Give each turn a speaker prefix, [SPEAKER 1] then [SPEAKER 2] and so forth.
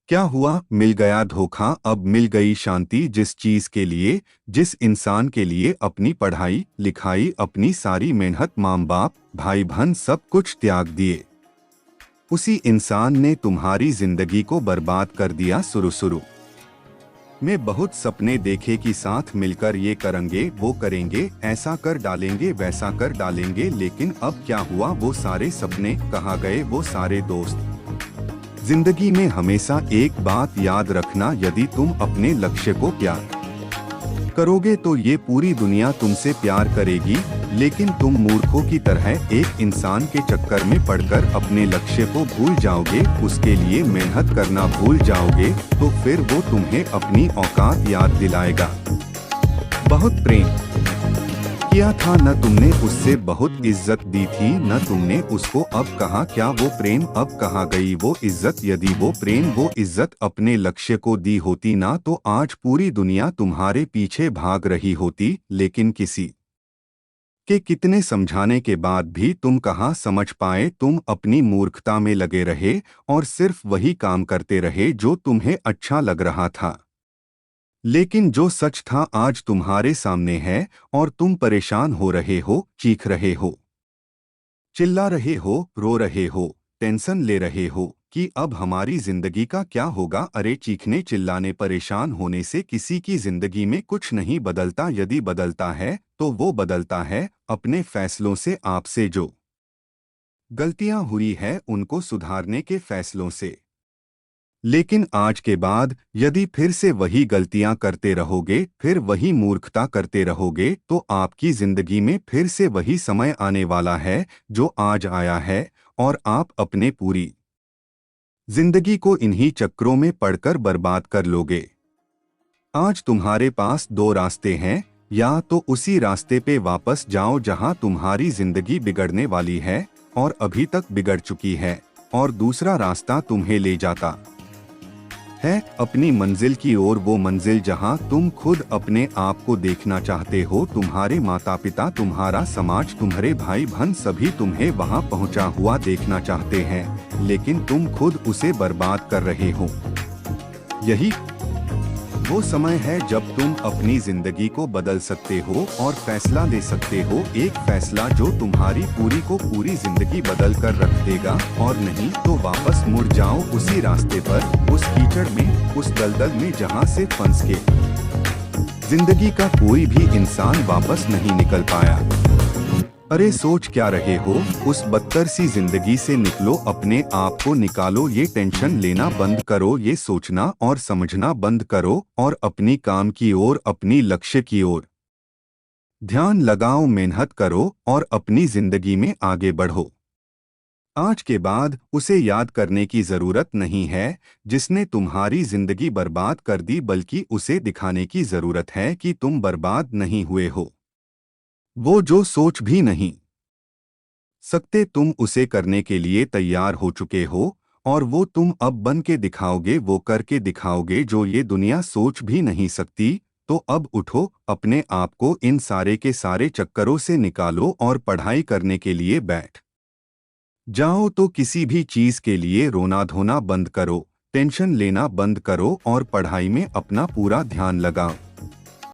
[SPEAKER 1] क्या हुआ? मिल गया धोखा। अब मिल गई शांति। जिस चीज के लिए, जिस इंसान के लिए अपनी पढ़ाई लिखाई, अपनी सारी मेहनत, माँ बाप भाई बहन सब कुछ त्याग दिए, उसी इंसान ने तुम्हारी जिंदगी को बर्बाद कर दिया। शुरू में बहुत सपने देखे कि साथ मिलकर ये करेंगे वो करेंगे, ऐसा कर डालेंगे वैसा कर डालेंगे, लेकिन अब क्या हुआ? वो सारे सपने कहाँ गए? वो सारे दोस्त? जिंदगी में हमेशा एक बात याद रखना, यदि तुम अपने लक्ष्य को प्यार करोगे तो ये पूरी दुनिया तुमसे प्यार करेगी, लेकिन तुम मूर्खों की तरह एक इंसान के चक्कर में पड़कर अपने लक्ष्य को भूल जाओगे, उसके लिए मेहनत करना भूल जाओगे, तो फिर वो तुम्हें अपनी औकात याद दिलाएगा। बहुत प्रेम किया था, न तुमने उससे बहुत इज्जत दी थी, न तुमने उसको, अब कहाँ? क्या वो प्रेम अब कहाँ गई वो इज्जत? यदि वो प्रेम वो इज्जत अपने लक्ष्य को दी होती ना, तो आज पूरी दुनिया तुम्हारे पीछे भाग रही होती, लेकिन किसी के कितने समझाने के बाद भी तुम कहाँ समझ पाए? तुम अपनी मूर्खता में लगे रहे और सिर्फ वही काम करते रहे जो तुम्हें अच्छा लग रहा था, लेकिन जो सच था आज तुम्हारे सामने है, और तुम परेशान हो रहे हो, चीख रहे हो, चिल्ला रहे हो, रो रहे हो, टेंशन ले रहे हो कि अब हमारी जिंदगी का क्या होगा। अरे चीखने चिल्लाने परेशान होने से किसी की जिंदगी में कुछ नहीं बदलता। यदि बदलता है तो वो बदलता है अपने फैसलों से, आपसे जो गलतियां हुई है उनको सुधारने के फैसलों से। लेकिन आज के बाद यदि फिर से वही गलतियां करते रहोगे, फिर वही मूर्खता करते रहोगे, तो आपकी जिंदगी में फिर से वही समय आने वाला है जो आज आया है, और आप अपने पूरी जिंदगी को इन्हीं चक्रों में पड़कर बर्बाद कर लोगे। आज तुम्हारे पास दो रास्ते हैं, या तो उसी रास्ते पे वापस जाओ जहां तुम्हारी जिंदगी बिगड़ने वाली है और अभी तक बिगड़ चुकी है, और दूसरा रास्ता तुम्हें ले जाता है अपनी मंजिल की ओर, वो मंजिल जहां तुम खुद अपने आप को देखना चाहते हो। तुम्हारे माता पिता, तुम्हारा समाज, तुम्हारे भाई बहन सभी तुम्हें वहां पहुंचा हुआ देखना चाहते हैं, लेकिन तुम खुद उसे बर्बाद कर रहे हो। यही वो समय है जब तुम अपनी जिंदगी को बदल सकते हो और फैसला ले सकते हो, एक फैसला जो तुम्हारी पूरी को पूरी जिंदगी बदल कर रख देगा। और नहीं तो वापस मुड़ जाओ उसी रास्ते पर, उस कीचड़ में, उस दलदल में जहां से फंस के जिंदगी का कोई भी इंसान वापस नहीं निकल पाया। अरे सोच क्या रहे हो? उस बदतर सी जिंदगी से निकलो, अपने आप को निकालो, ये टेंशन लेना बंद करो, ये सोचना और समझना बंद करो, और अपनी काम की ओर, अपनी लक्ष्य की ओर ध्यान लगाओ, मेहनत करो और अपनी जिंदगी में आगे बढ़ो। आज के बाद उसे याद करने की जरूरत नहीं है जिसने तुम्हारी जिंदगी बर्बाद कर दी, बल्कि उसे दिखाने की जरूरत है कि तुम बर्बाद नहीं हुए हो। वो जो सोच भी नहीं सकते तुम उसे करने के लिए तैयार हो चुके हो, और वो तुम अब बन के दिखाओगे, वो करके दिखाओगे जो ये दुनिया सोच भी नहीं सकती। तो अब उठो, अपने आप को इन सारे के सारे चक्करों से निकालो और पढ़ाई करने के लिए बैठ जाओ। तो किसी भी चीज के लिए रोना धोना बंद करो, टेंशन लेना बंद करो और पढ़ाई में अपना पूरा ध्यान लगाओ।